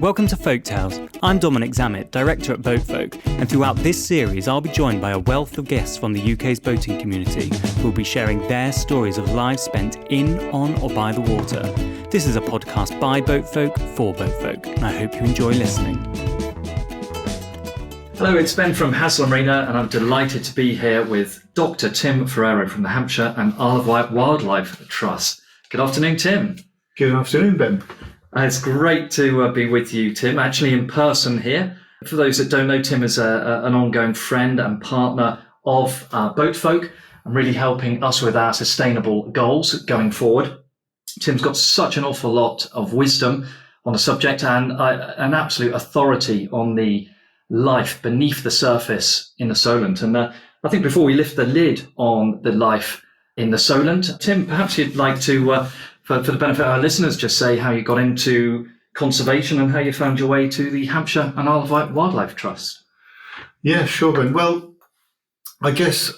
Welcome to Folk Tales. I'm Dominic Zammit, Director at Boatfolk, and throughout this series I'll be joined by a wealth of guests from the UK's boating community who will be sharing their stories of lives spent in, on or by the water. This is a podcast by Boatfolk for Boatfolk, and I hope you enjoy listening. Hello, it's Ben from Haslam Marina, and I'm delighted to be here with Dr Tim Ferrero from the Hampshire and Isle of Wight Wildlife Trust. Good afternoon, Tim. Good afternoon, Ben. It's great to be with you, Tim, actually in person here. For those that don't know, Tim is an ongoing friend and partner of Boatfolk and really helping us with our sustainable goals going forward. Tim's got such an awful lot of wisdom on the subject and an absolute authority on the life beneath the surface in the Solent. And I think before we lift the lid on the life in the Solent, Tim, perhaps you'd like to, for the benefit of our listeners, just say how you got into conservation and how you found your way to the Hampshire and Isle of Wight Wildlife Trust. Yeah, sure, Ben. Well, I guess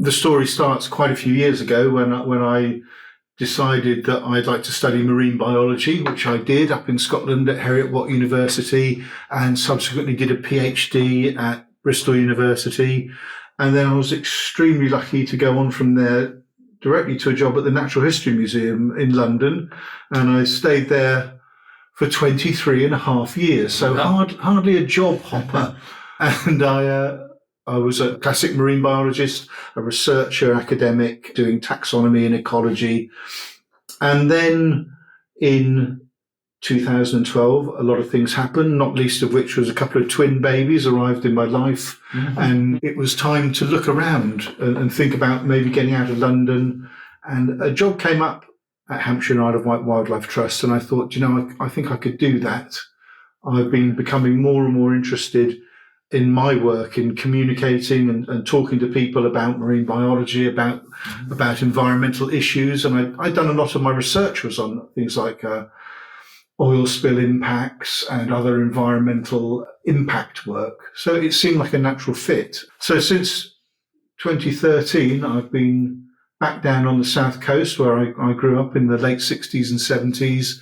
the story starts quite a few years ago when I decided that I'd like to study marine biology, which I did up in Scotland at Heriot-Watt University, and subsequently did a PhD at Bristol University. And then I was extremely lucky to go on from there directly to a job at the Natural History Museum in London. And I stayed there for 23 and a half years. So hardly a job hopper. And I was a classic marine biologist, a researcher, academic, doing taxonomy and ecology. And then in 2012, a lot of things happened, not least of which was a couple of twin babies arrived in my life. Mm-hmm. And it was time to look around and think about maybe getting out of London. And a job came up at Hampshire and Isle of Wight Wildlife Trust. And I thought, I think I could do that. I've been becoming more and more interested in my work in communicating and talking to people about marine biology, about environmental issues. And I'd done a lot of my research was on things like oil spill impacts and other environmental impact work. So it seemed like a natural fit. So since 2013, I've been back down on the south coast where I grew up in the late 60s and 70s,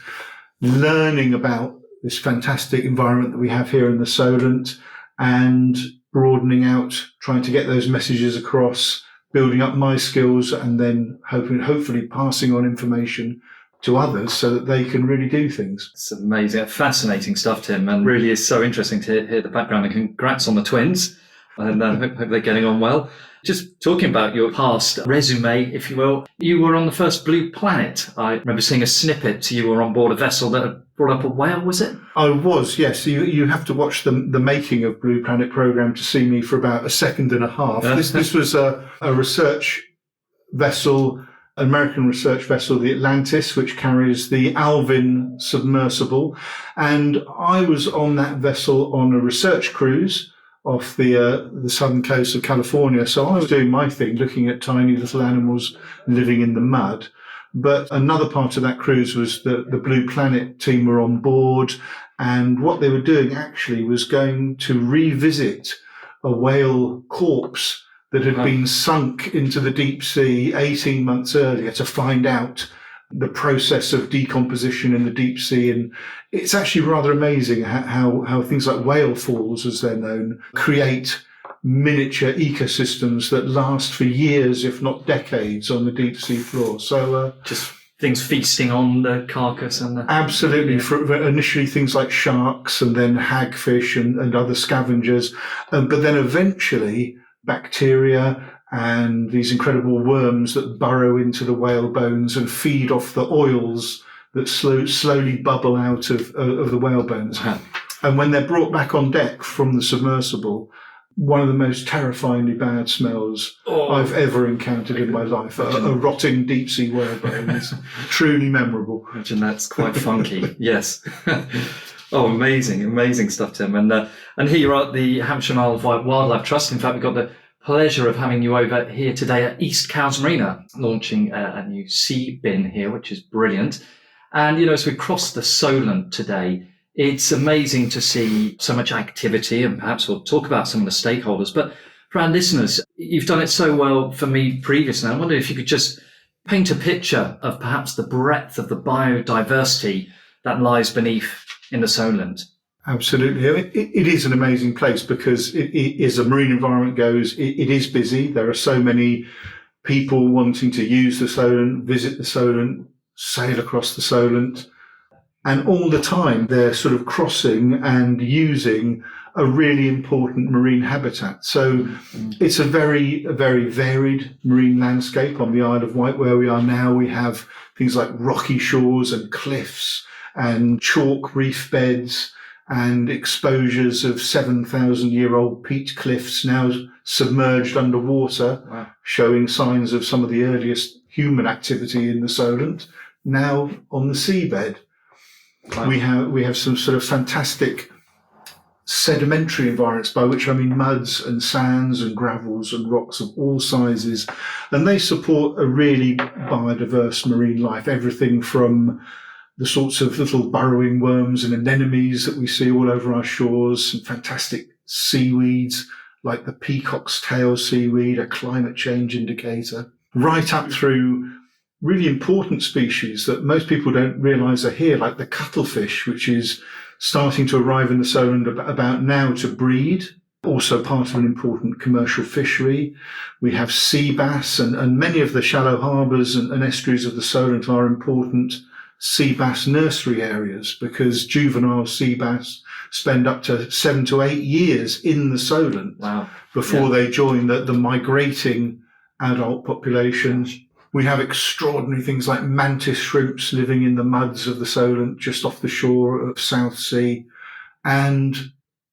learning about this fantastic environment that we have here in the Solent and broadening out, trying to get those messages across, building up my skills, and then hopefully passing on information to others so that they can really do things. It's amazing, fascinating stuff, Tim, and really is so interesting to hear the background. And congrats on the twins, and hope they're getting on well. Just talking about your past resume, if you will, you were on the first Blue Planet. I remember seeing a snippet. You were on board a vessel that had brought up a whale, was it? I was, yes. You have to watch the making of Blue Planet programme to see me for about a second and a half. This was a research vessel, an American research vessel, the Atlantis, which carries the Alvin submersible. And I was on that vessel on a research cruise off the southern coast of California. So I was doing my thing, looking at tiny little animals living in the mud. But another part of that cruise was the Blue Planet team were on board. And what they were doing actually was going to revisit a whale corpse that had been sunk into the deep sea 18 months earlier to find out the process of decomposition in the deep sea. And it's actually rather amazing how things like whale falls, as they're known, create miniature ecosystems that last for years, if not decades, on the deep sea floor. So just things feasting on the carcass and absolutely. Yeah. For initially things like sharks and then hagfish and other scavengers, but then eventually bacteria and these incredible worms that burrow into the whale bones and feed off the oils that slowly bubble out of the whale bones. And when they're brought back on deck from the submersible, one of the most terrifyingly bad smells I've ever encountered in my life. A rotting deep sea whale bone is truly memorable. Imagine that's quite funky. Yes. Oh, amazing stuff, Tim. And here you are at the Hampshire and Isle of Wight Wildlife Trust. In fact, we've got the pleasure of having you over here today at East Cowes Marina, launching a new sea bin here, which is brilliant. And, as we cross the Solent today, it's amazing to see so much activity, and perhaps we'll talk about some of the stakeholders. But for our listeners, you've done it so well for me previously. I wonder if you could just paint a picture of perhaps the breadth of the biodiversity that lies beneath in the Solent. Absolutely. It is an amazing place because as a marine environment goes, it is busy. There are so many people wanting to use the Solent, visit the Solent, sail across the Solent. And all the time they're sort of crossing and using a really important marine habitat. So it's a very varied marine landscape on the Isle of Wight where we are now. We have things like rocky shores and cliffs and chalk reef beds and exposures of 7,000-year-old peat cliffs now submerged underwater, wow, showing signs of some of the earliest human activity in the Solent, now on the seabed. Wow. We have some sort of fantastic sedimentary environments, by which I mean muds and sands and gravels and rocks of all sizes, and they support a really biodiverse marine life. Everything from the sorts of little burrowing worms and anemones that we see all over our shores, some fantastic seaweeds like the peacock's tail seaweed, a climate change indicator, right up through really important species that most people don't realise are here, like the cuttlefish, which is starting to arrive in the Solent about now to breed, also part of an important commercial fishery. We have sea bass, and many of the shallow harbours and estuaries of the Solent are important sea bass nursery areas because juvenile sea bass spend up to 7 to 8 years in the Solent, wow, before they join the migrating adult population. We have extraordinary things like mantis shrimps living in the muds of the Solent just off the shore of South Sea. And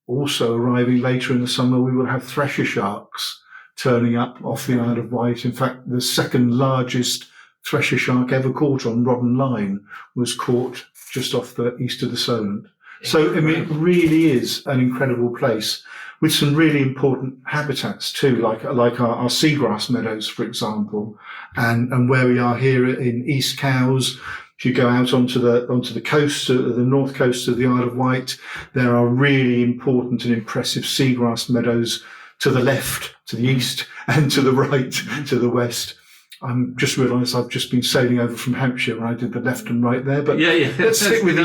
also arriving later in the summer, we will have thresher sharks turning up off the Isle of Wight. In fact, the second largest thresher shark ever caught on rod and line was caught just off the east of the Solent. So, I mean, it really is an incredible place with some really important habitats too, like our seagrass meadows, for example, and where we are here in East Cowes. If you go out onto the coast, the north coast of the Isle of Wight, there are really important and impressive seagrass meadows to the left, to the east, and to the right, to the west. I'm just realised I've just been sailing over from Hampshire when I did the left and right there, but let's stick with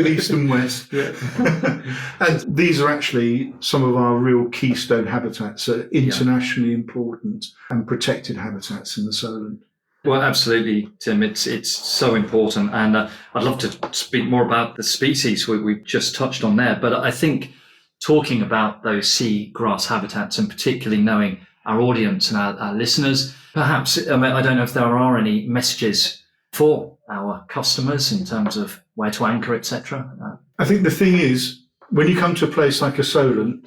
east and west. Yeah. And these are actually some of our real keystone habitats, internationally important and protected habitats in the Solent. Well, absolutely, Tim. It's so important, and I'd love to speak more about the species we've just touched on there. But I think talking about those seagrass habitats, and particularly knowing our audience and our listeners, perhaps, I don't know if there are any messages for our customers in terms of where to anchor, etc. I think the thing is, when you come to a place like a Solent,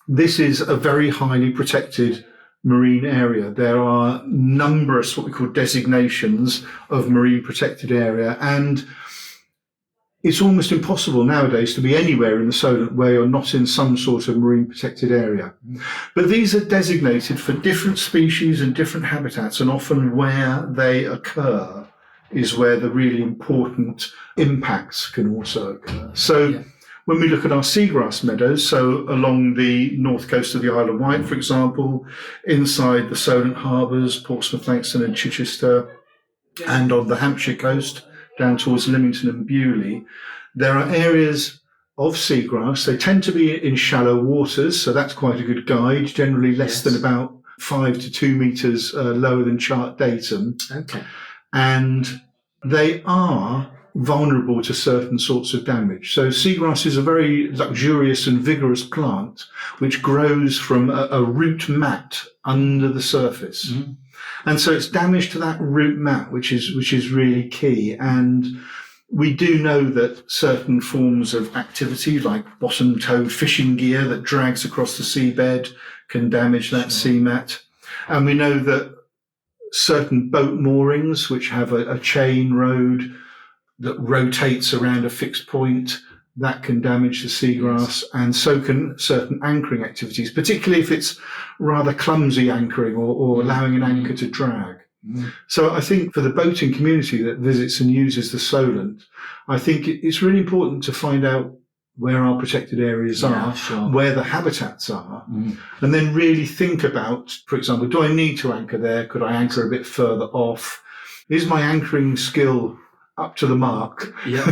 this is a very highly protected marine area. There are numerous what we call designations of marine protected area, and it's almost impossible nowadays to be anywhere in the Solent where you're not in some sort of marine protected area. But these are designated for different species and different habitats, and often where they occur is where the really important impacts can also occur. So when we look at our seagrass meadows, so along the north coast of the Isle of Wight, for example, inside the Solent harbours, Portsmouth, Langstone and Chichester, and on the Hampshire coast, down towards Lymington and Bewley, there are areas of seagrass. They tend to be in shallow waters, so that's quite a good guide, generally less than about 5 to 2 metres lower than chart datum. Okay. And they are vulnerable to certain sorts of damage. So seagrass is a very luxurious and vigorous plant which grows from a root mat under the surface. Mm-hmm. And so it's damage to that root mat, which is really key. And we do know that certain forms of activity, like bottom-towed fishing gear that drags across the seabed, can damage that sea mat. And we know that certain boat moorings, which have a chain rod that rotates around a fixed point, that can damage the seagrass, and so can certain anchoring activities, particularly if it's rather clumsy anchoring or allowing an anchor to drag. So I think for the boating community that visits and uses the Solent, I think it's really important to find out where our protected areas are, where the habitats are, and then really think about, for example, do I need to anchor there? Could I anchor a bit further off? Is my anchoring skill up to the mark? Yeah.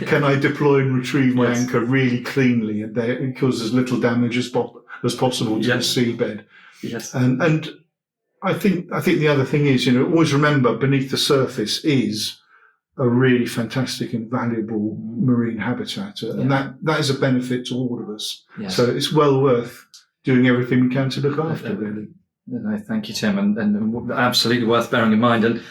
Can I deploy and retrieve my Yes. anchor really cleanly and cause as little damage as possible to the seabed? Yes. And I think the other thing is, always remember beneath the surface is a really fantastic and valuable marine habitat, and that is a benefit to all of us. Yes. So it's well worth doing everything we can to look after, really. No, thank you, Tim, and absolutely worth bearing in mind. And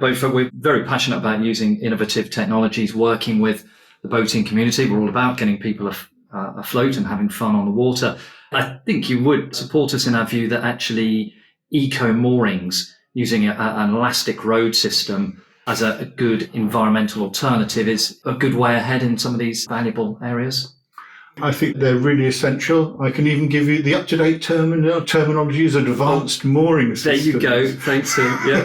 both we're very passionate about using innovative technologies, working with the boating community. We're all about getting people afloat and having fun on the water. I think you would support us in our view that actually eco moorings using an elastic road system as a good environmental alternative is a good way ahead in some of these valuable areas. I think they're really essential. I can even give you the up-to-date terminology is advanced mooring system. There you go. Thanks, Tim. Yeah.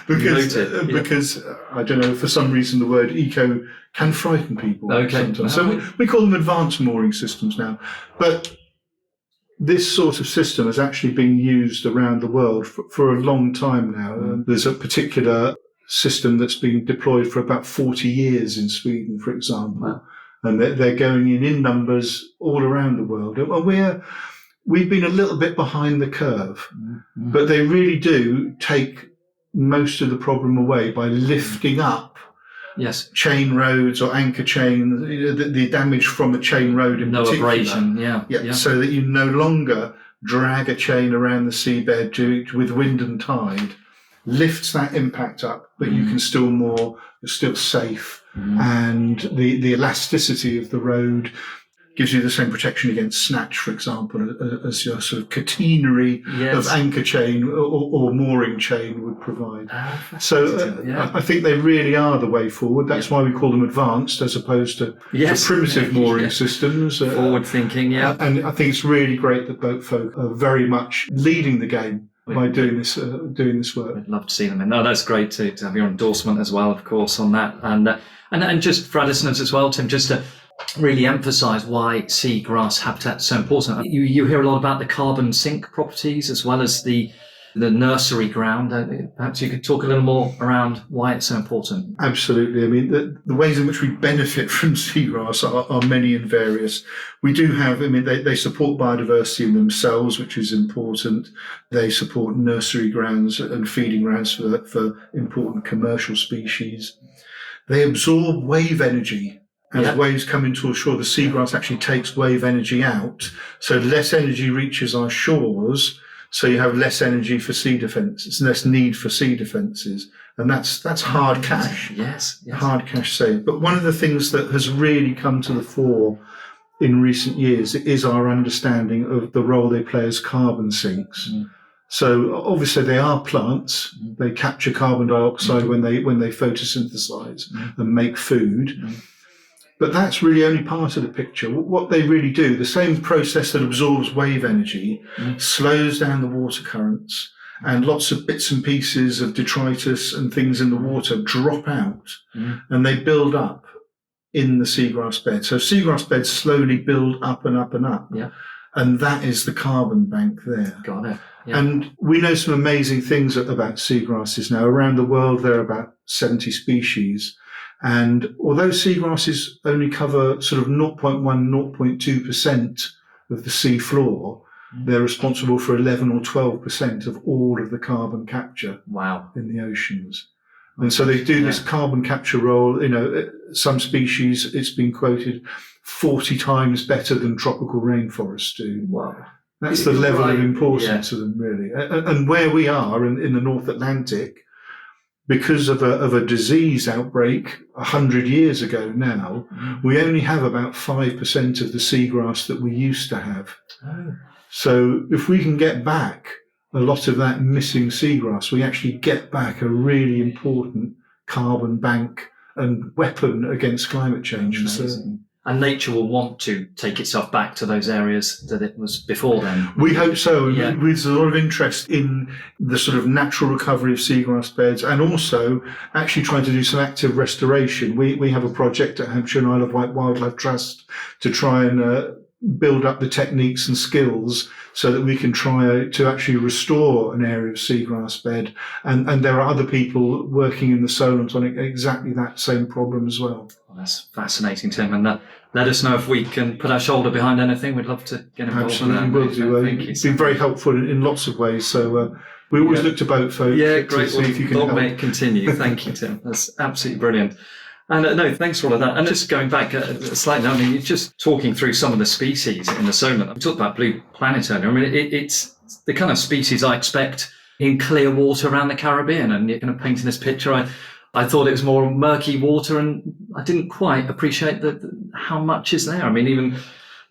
because I don't know, for some reason the word eco can frighten people sometimes. So we call them advanced mooring systems now. But this sort of system has actually been used around the world for a long time now. There's a particular system that's been deployed for about 40 years in Sweden, for example. Wow. And they're going in numbers all around the world. And we've been a little bit behind the curve, but they really do take most of the problem away by lifting up chain roads or anchor chain, the damage from the chain road in particular. No abrasion, so that you no longer drag a chain around the seabed with wind and tide, lifts that impact up, but you can still moor, you're still safe. And the elasticity of the road gives you the same protection against snatch, for example, as your sort of catenary of anchor chain or mooring chain would provide. I think they really are the way forward. That's why we call them advanced as opposed to primitive mooring systems. Forward thinking, And I think it's really great that boat folk are very much leading the game by doing this work. We'd love to see them. And that's great to have your endorsement as well, of course, on that. And just for our listeners as well, Tim, just to really emphasise why seagrass habitat is so important. You hear a lot about the carbon sink properties as well as the nursery ground. Perhaps you could talk a little more around why it's so important. Absolutely. I mean, the ways in which we benefit from seagrass are many and various. We do have, they support biodiversity in themselves, which is important. They support nursery grounds and feeding grounds for important commercial species. They absorb wave energy. As waves come into shore, the seagrass actually takes wave energy out. So less energy reaches our shores. So you have less energy for sea defences, less need for sea defences. And that's hard cash. Yes. Hard cash saved. But one of the things that has really come to the fore in recent years is our understanding of the role they play as carbon sinks. So obviously they are plants. They capture carbon dioxide when they photosynthesize and make food. But that's really only part of the picture. What they really do, the same process that absorbs wave energy, slows down the water currents, and lots of bits and pieces of detritus and things in the water drop out, and they build up in the seagrass bed. So seagrass beds slowly build up and up and up. And that is the carbon bank there. Got it. And we know some amazing things about seagrasses now. Around the world, there are about 70 species. And although seagrasses only cover sort of 0.1, 0.2% of the sea floor, they're responsible for 11 or 12% of all of the carbon capture in the oceans. And so they do this carbon capture role. Some species, it's been quoted, 40 times better than tropical rainforests do. Wow. That's the level of importance of them, really. And where we are in the North Atlantic, because of a disease outbreak 100 years ago now, we only have about 5% of the seagrass that we used to have. So if we can get back a lot of that missing seagrass, we actually get back a really important carbon bank and weapon against climate change. And nature will want to take itself back to those areas that it was before then. We hope so. There's a lot of interest in the sort of natural recovery of seagrass beds and also actually trying to do some active restoration. We have a project at Hampshire and Isle of Wight Wildlife Trust to try and build up the techniques and skills so that we can try to actually restore an area of seagrass bed. And there are other people working in the Solent on exactly that same problem as well. Well, that's fascinating, Tim. And let us know if we can put our shoulder behind anything. We'd love to get involved. Absolutely, in that. will do. It's been very helpful in lots of ways. So we always look to boat folk. Yeah, great. To see if you can help. May it continue. Thank you, Tim. That's absolutely brilliant. And no, thanks for all of that. And just going back slightly, I mean, you're just talking through some of the species in the Solent. We talked about blue planet earlier. I mean, it's the kind of species I expect in clear water around the Caribbean. And you're kind of painting this picture. I thought it was more murky water, and I didn't quite appreciate how much is there. I mean, even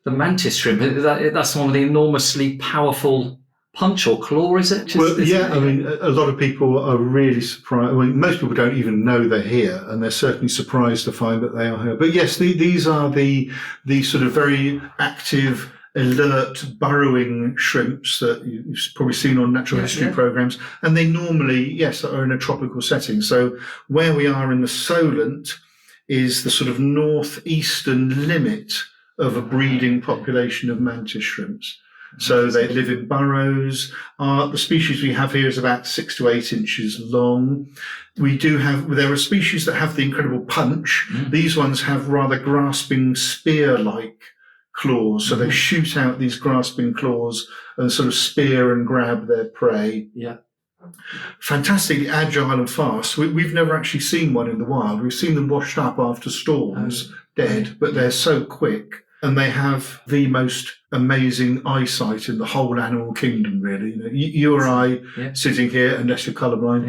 the Mantis Shrimp, that's one of the enormously powerful punch or claw, is it? I mean, a lot of people are really surprised. I mean, most people don't even know they're here, and they're certainly surprised to find that they are here. But yes, these are the sort of very active, alert, burrowing shrimps that you've probably seen on natural history programs. And they normally, yes, are in a tropical setting. So where we are in the Solent is the sort of northeastern limit of a breeding population of mantis shrimps. So they live in burrows. The species we have here is about 6 to 8 inches long. There are species that have the incredible punch. These ones have rather grasping spear-like claws. So they shoot out these grasping claws and sort of spear and grab their prey. Yeah. Fantastically agile and fast. We've never actually seen one in the wild. We've seen them washed up after storms, dead, but they're so quick. And they have the most amazing eyesight in the whole animal kingdom, really. You or I sitting here, unless you're colourblind,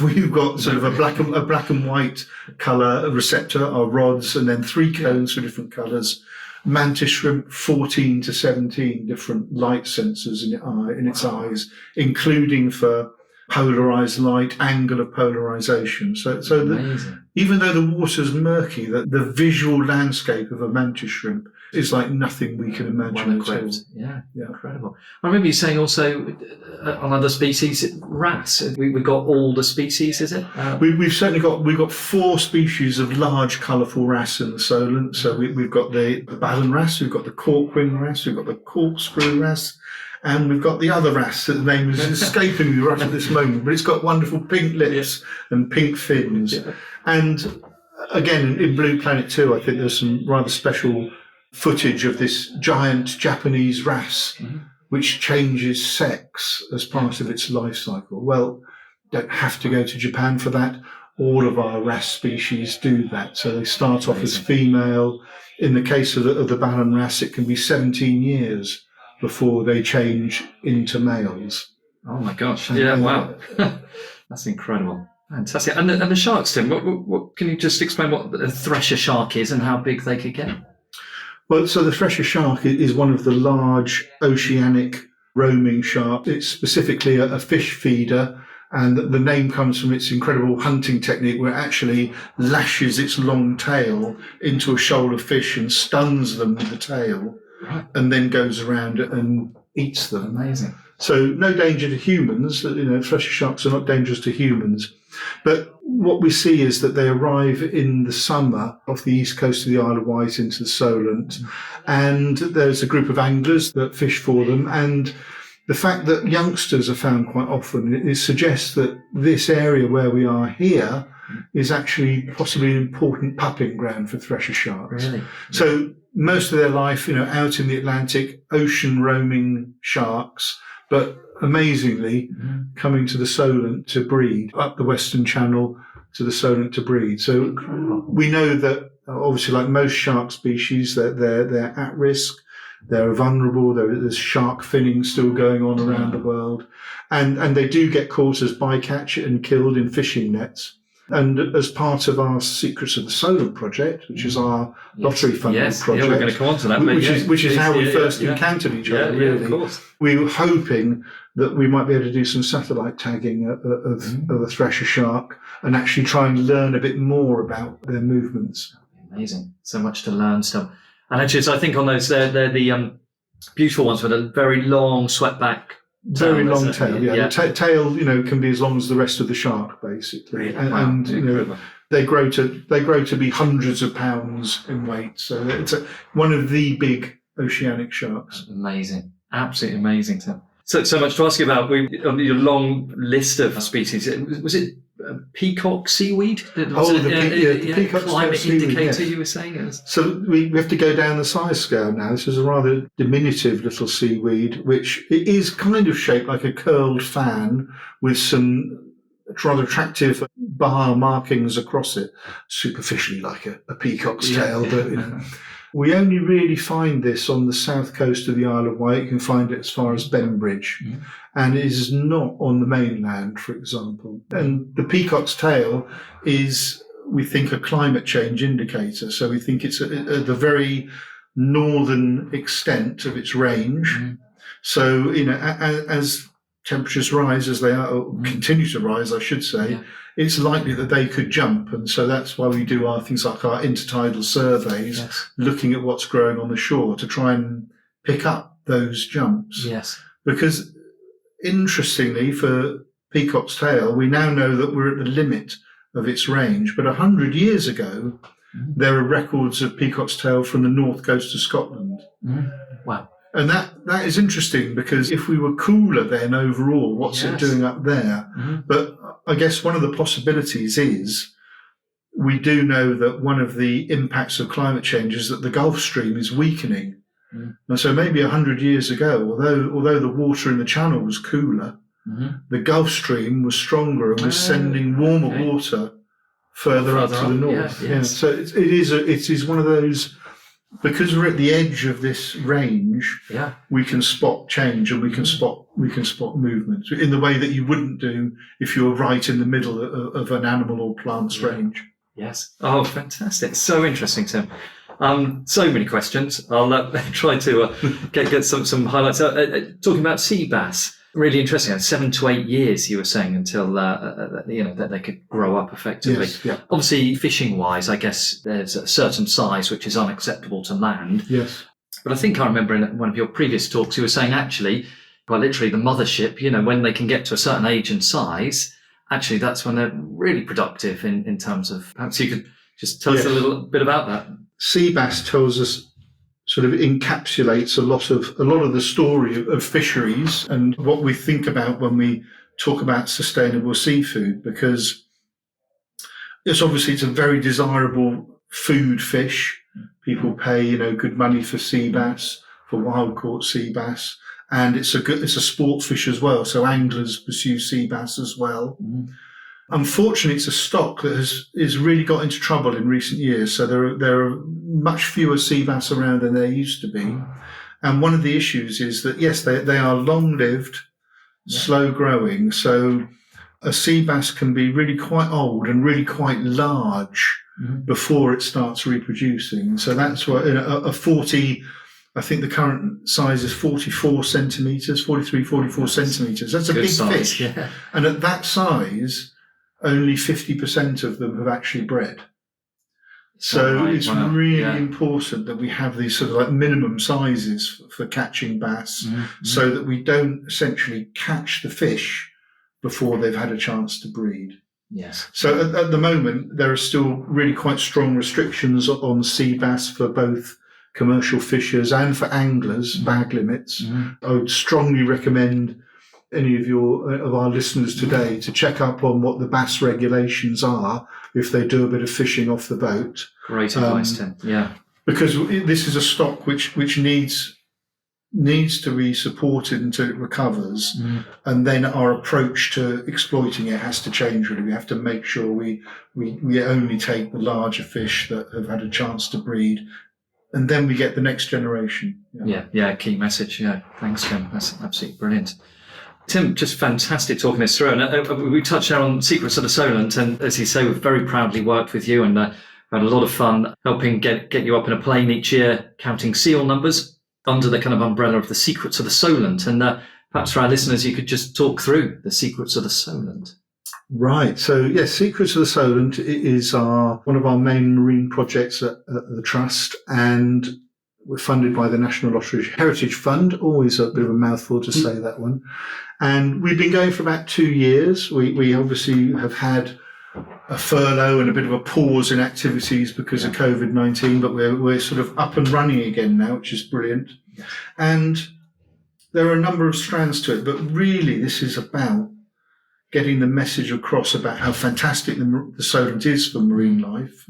we've got sort of a black and white colour receptor, our rods, and then 3 cones for different colours. Mantis shrimp, 14 to 17 different light sensors in its eyes, including for polarized light, angle of polarization. So even though the water's murky, the visual landscape of a mantis shrimp is like nothing we can imagine at all. Yeah, incredible. I remember you saying also on other species, wrasse. We've got all the species, is it? We've certainly got 4 species of large, colourful wrasse in the Solent. So we've got the ballan wrasse, we've got the cork-wing wrasse, we've got the corkscrew wrasse, and we've got the other wrasse that the name is escaping me right at this moment, but it's got wonderful pink lips and pink fins. Yeah. And again, in Blue Planet 2, I think there's some rather special footage of this giant Japanese wrasse, which changes sex as part of its life cycle. Well, don't have to go to Japan for that. All of our wrasse species do that. So they start off as female. In the case of the ballan wrasse, it can be 17 years before they change into males. Oh my gosh! Wow, that's incredible, fantastic. And the sharks, Tim. What can you just explain what a thresher shark is and how big they could get? Well, so the thresher shark is one of the large oceanic roaming sharks. It's specifically a fish feeder, and the name comes from its incredible hunting technique, where it actually lashes its long tail into a shoal of fish and stuns them with the tail. Right. And then goes around and eats them. Amazing. So no danger to humans. Thresher sharks are not dangerous to humans. But what we see is that they arrive in the summer off the east coast of the Isle of Wight into the Solent. And there's a group of anglers that fish for them. And the fact that youngsters are found quite often, it suggests that this area where we are here is actually possibly an important pupping ground for thresher sharks. Really? So most of their life, out in the Atlantic, ocean roaming sharks, but amazingly coming to the Solent to breed, up the Western Channel to the Solent to breed. So we know that obviously, like most shark species, they're at risk. They're vulnerable. There's shark finning still going on around the world, and they do get caught as bycatch and killed in fishing nets. And as part of our Secrets of the Solent project, which is our lottery-funded project, we're going to come on to that, which is how we first encountered each other. Really, of course. We were hoping that we might be able to do some satellite tagging of a thresher shark and actually try and learn a bit more about their movements. Amazing, so much to learn still. And actually, so I think on those, they're the beautiful ones with a very long swept back. Very long tail, The tail, can be as long as the rest of the shark, basically, and they grow to be hundreds of pounds in weight. So it's one of the big oceanic sharks. Amazing. Absolutely amazing, Tim. So much to ask you about. On your long list of species, was it peacock seaweed? The peacock climate seaweed, indicator, yes. You were saying? It was... So we have to go down the size scale now. This is a rather diminutive little seaweed, which it is kind of shaped like a curled fan with some rather attractive bar markings across it, superficially like a peacock's tail, but you know. We only really find this on the south coast of the Isle of Wight. You can find it as far as Benbridge, and it is not on the mainland, for example. And the peacock's tail is, we think, a climate change indicator. So we think it's at the very northern extent of its range. So, you know, as temperatures rise, as they are, or continue to rise, I should say, it's likely that they could jump. And so that's why we do our things like our intertidal surveys, looking at what's growing on the shore to try and pick up those jumps. Because interestingly, for peacock's tail, we now know that we're at the limit of its range. But 100 years ago, there are records of peacock's tail from the north coast of Scotland. Wow. And that is interesting, because if we were cooler then overall, what's it doing up there? But I guess one of the possibilities is we do know that one of the impacts of climate change is that the Gulf Stream is weakening. And so maybe 100 years ago, although the water in the channel was cooler, the Gulf Stream was stronger and was sending warmer water further up to the north. So it is one of those. Because we're at the edge of this range, we can spot change and we can spot movement in the way that you wouldn't do if you were right in the middle of an animal or plant's range. Yes. Oh, fantastic! So interesting, Tim. So many questions. I'll try to get some highlights. Talking about sea bass, really interesting. 7 to 8 years, you were saying, until that they could grow up effectively. Obviously, fishing wise, I guess there's a certain size which is unacceptable to land. But I think I remember in one of your previous talks, you were saying actually, quite literally, the mothership, when they can get to a certain age and size, actually that's when they're really productive in terms of. Perhaps you could just tell us a little bit about that. Sea bass tells us, sort of encapsulates a lot of the story of fisheries and what we think about when we talk about sustainable seafood, because it's a very desirable food fish. People pay, good money for sea bass, for wild caught sea bass, and it's a sport fish as well. So anglers pursue sea bass as well. Unfortunately, it's a stock that has really got into trouble in recent years. So there are much fewer sea bass around than there used to be. And one of the issues is that, yes, they are long-lived, slow growing. So a sea bass can be really quite old and really quite large before it starts reproducing. So that's why a 40, I think the current size is 44 centimetres, 43, 44 centimetres. That's a big fish. And at that size, only 50% of them have actually bred. So it's really important that we have these sort of like minimum sizes for catching bass, so that we don't essentially catch the fish before they've had a chance to breed. So at the moment, there are still really quite strong restrictions on sea bass for both commercial fishers and for anglers, bag limits. I would strongly recommend any of our listeners today to check up on what the bass regulations are if they do a bit of fishing off the boat. Great advice, Tim. Because this is a stock which needs to be supported until it recovers, and then our approach to exploiting it has to change. Really, we have to make sure we only take the larger fish that have had a chance to breed, and then we get the next generation. Key message. Thanks, Tim. That's absolutely brilliant. Tim, just fantastic talking this through. And we touched there on Secrets of the Solent, and as you say, we've very proudly worked with you and had a lot of fun helping get you up in a plane each year, counting seal numbers under the kind of umbrella of the Secrets of the Solent. And perhaps for our listeners, you could just talk through the Secrets of the Solent. Right. So, yes, Secrets of the Solent is one of our main marine projects at the Trust, and we're funded by the National Lottery Heritage Fund. Always a bit of a mouthful to say that one. And we've been going for about 2 years. We obviously have had a furlough and a bit of a pause in activities because of COVID-19, but we're sort of up and running again now, which is brilliant. And there are a number of strands to it, but really this is about getting the message across about how fantastic the Solent is for marine life,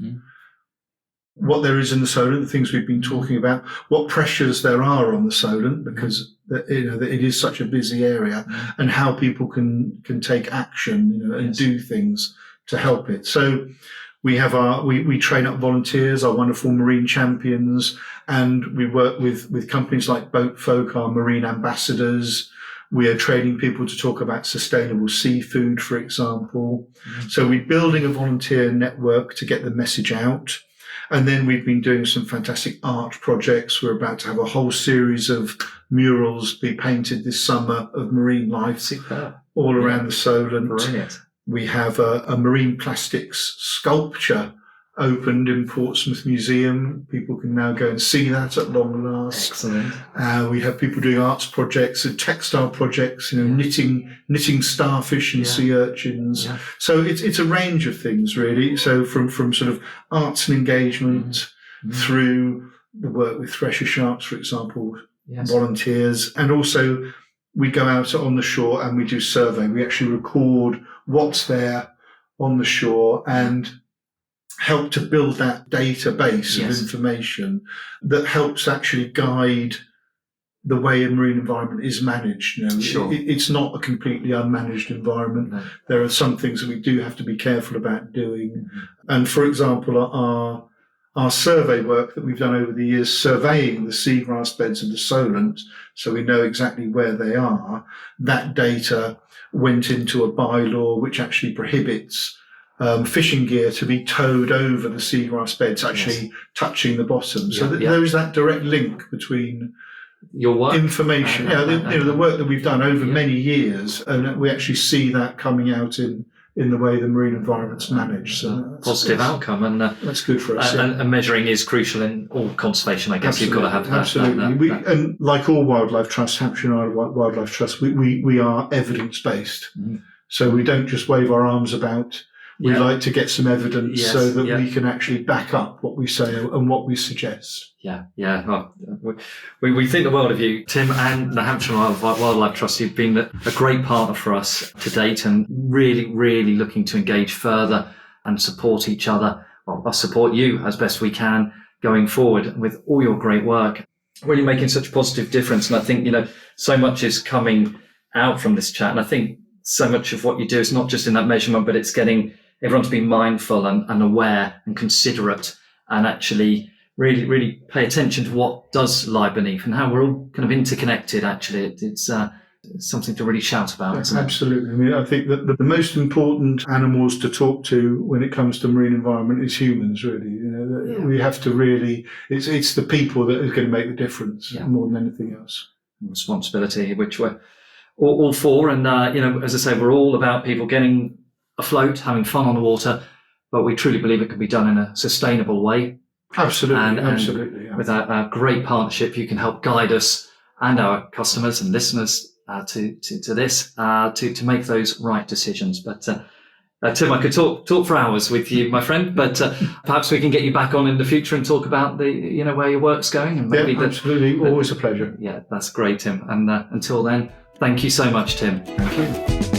what there is in the Solent, the things we've been talking about, what pressures there are on the Solent, because it is such a busy area, and how people can take action, and do things to help it. So we have we train up volunteers, our wonderful marine champions, and we work with companies like Boat Folk, our marine ambassadors. We are training people to talk about sustainable seafood, for example. So we're building a volunteer network to get the message out. And then we've been doing some fantastic art projects. We're about to have a whole series of murals be painted this summer of marine life all around the Solent. Brilliant. We have a marine plastics sculpture opened in Portsmouth Museum. People can now go and see that at long last. Excellent. We have people doing arts projects and textile projects, knitting starfish and sea urchins. Yeah. So it's a range of things, really. So from sort of arts and engagement through the work with thresher sharks, for example, volunteers, and also we go out on the shore and we do survey. We actually record what's there on the shore and help to build that database of information that helps actually guide the way a marine environment is managed. It's not a completely unmanaged environment. No. There are some things that we do have to be careful about doing. And for example, our survey work that we've done over the years, surveying the seagrass beds of the Solent, so we know exactly where they are, that data went into a bylaw which actually prohibits fishing gear to be towed over the seagrass beds, actually touching the bottom. So there is that direct link between your work, information, the work that we've done over many years, and we actually see that coming out in the way the marine environment's managed. So positive outcome, and that's good for us. And measuring is crucial in all conservation. I guess you've got to have that. Absolutely. And like all wildlife trusts, Hampshire and Isle of Wight Wildlife Trust, we are evidence-based. So we don't just wave our arms about. We like to get some evidence so that we can actually back up what we say and what we suggest. Well, we think the world of you, Tim, and the Hampshire and Isle of Wight Wildlife Trust. You've been a great partner for us to date, and really, really looking to engage further and support each other. Well, I'll support you as best we can going forward with all your great work. Really making such a positive difference. And I think, so much is coming out from this chat. And I think so much of what you do is not just in that measurement, but it's getting everyone to be mindful and aware and considerate, and actually really, really pay attention to what does lie beneath and how we're all kind of interconnected. Actually, it's something to really shout about. Absolutely. I mean, I think that the most important animals to talk to when it comes to marine environment is humans. Really, we have to really. It's the people that is going to make the difference more than anything else. Responsibility, which we're all for, and as I say, we're all about people getting afloat, having fun on the water, but we truly believe it can be done in a sustainable way. Absolutely. With our great partnership, you can help guide us and our customers and listeners to this, to make those right decisions. But Tim, I could talk for hours with you, my friend, but perhaps we can get you back on in the future and talk about the where your work's going. And maybe absolutely. Always a pleasure. Yeah, that's great, Tim. And until then, thank you so much, Tim. Thank you.